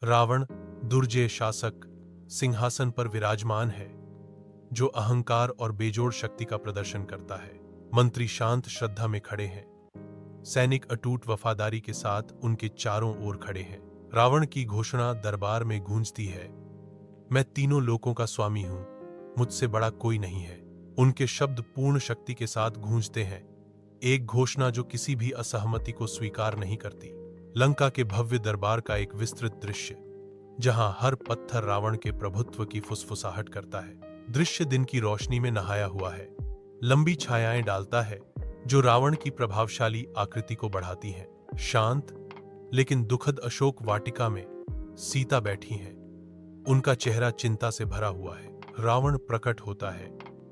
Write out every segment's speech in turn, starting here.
रावण दुर्जय शासक सिंहासन पर विराजमान है, जो अहंकार और बेजोड़ शक्ति का प्रदर्शन करता है। मंत्री शांत श्रद्धा में खड़े हैं, सैनिक अटूट वफादारी के साथ उनके चारों ओर खड़े हैं। रावण की घोषणा दरबार में गूंजती है, मैं तीनों लोकों का स्वामी हूं, मुझसे बड़ा कोई नहीं है। उनके शब्द पूर्ण शक्ति के साथ गूंजते हैं, एक घोषणा जो किसी भी असहमति को स्वीकार नहीं करती। लंका के भव्य दरबार का एक विस्तृत दृश्य, जहां हर पत्थर रावण के प्रभुत्व की फुसफुसाहट करता है। दृश्य दिन की रोशनी में नहाया हुआ है, लंबी छायाएं डालता है, जो रावण की प्रभावशाली आकृति को बढ़ाती हैं। शांत लेकिन दुखद अशोक वाटिका में सीता बैठी हैं, उनका चेहरा चिंता से भरा हुआ है। रावण प्रकट होता है,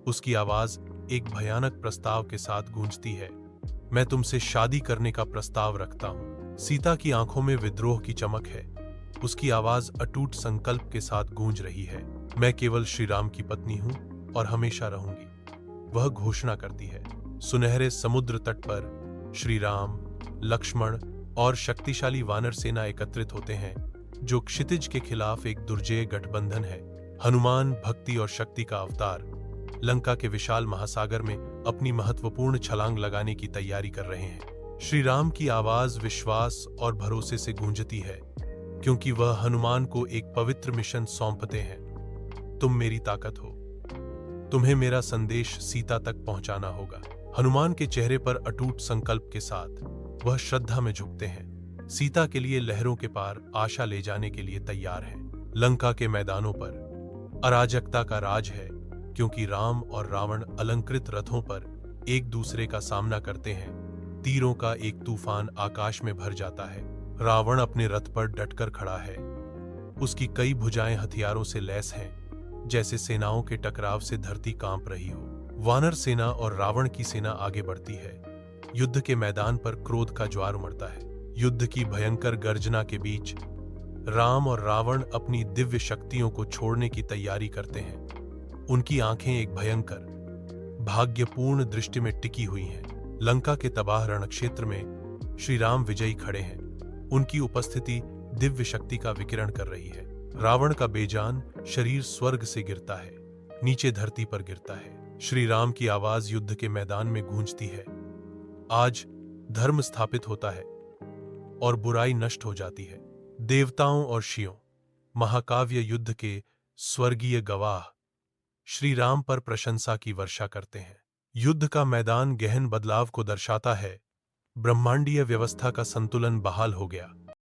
उसकी आवाज एक भयानक प्रस्ताव के साथ गूंजती है, मैं तुमसे शादी करने का प्रस्ताव रखता हूं। सीता की आंखों में विद्रोह की चमक है, उसकी आवाज अटूट संकल्प के साथ गूंज रही है, मैं केवल श्री राम की पत्नी हूं और हमेशा रहूंगी, वह घोषणा करती है। सुनहरे समुद्र तट पर श्री राम, लक्ष्मण और शक्तिशाली वानर सेना एकत्रित होते हैं, जो क्षितिज के खिलाफ एक दुर्जेय गठबंधन है। हनुमान भक्ति और शक्ति का अवतार लंका के विशाल महासागर में अपनी महत्वपूर्ण छलांग लगाने की तैयारी कर रहे हैं। श्री राम की आवाज विश्वास और भरोसे से गूंजती है, क्योंकि वह हनुमान को एक पवित्र मिशन सौंपते हैं। तुम मेरी ताकत हो, तुम्हें मेरा संदेश सीता तक पहुंचाना होगा। हनुमान के चेहरे पर अटूट संकल्प के साथ वह श्रद्धा में झुकते हैं, सीता के लिए लहरों के पार आशा ले जाने के लिए तैयार हैं। लंका के मैदानों पर अराजकता का राज है, क्योंकि राम और रावण अलंकृत रथों पर एक दूसरे का सामना करते हैं। तीरों का एक तूफान आकाश में भर जाता है। रावण अपने रथ पर डटकर खड़ा है, उसकी कई भुजाएं हथियारों से लैस हैं, जैसे सेनाओं के टकराव से धरती कांप रही हो। वानर सेना और रावण की सेना आगे बढ़ती है, युद्ध के मैदान पर क्रोध का ज्वार उमड़ता है। युद्ध की भयंकर गर्जना के बीच राम और रावण अपनी दिव्य शक्तियों को छोड़ने की तैयारी करते हैं। उनकी आंखें एक भयंकर भाग्यपूर्ण दृष्टि में टिकी हुई हैं। लंका के तबाह रणक्षेत्र में श्री राम विजयी खड़े हैं, उनकी उपस्थिति दिव्य शक्ति का विकिरण कर रही है। रावण का बेजान शरीर स्वर्ग से गिरता है, नीचे धरती पर गिरता है। श्री राम की आवाज युद्ध के मैदान में गूंजती है, आज धर्म स्थापित होता है और बुराई नष्ट हो जाती है। देवताओं और ऋषियों, महाकाव्य युद्ध के स्वर्गीय गवाह श्री राम पर प्रशंसा की वर्षा करते हैं। युद्ध का मैदान गहन बदलाव को दर्शाता है, ब्रह्मांडीय व्यवस्था का संतुलन बहाल हो गया।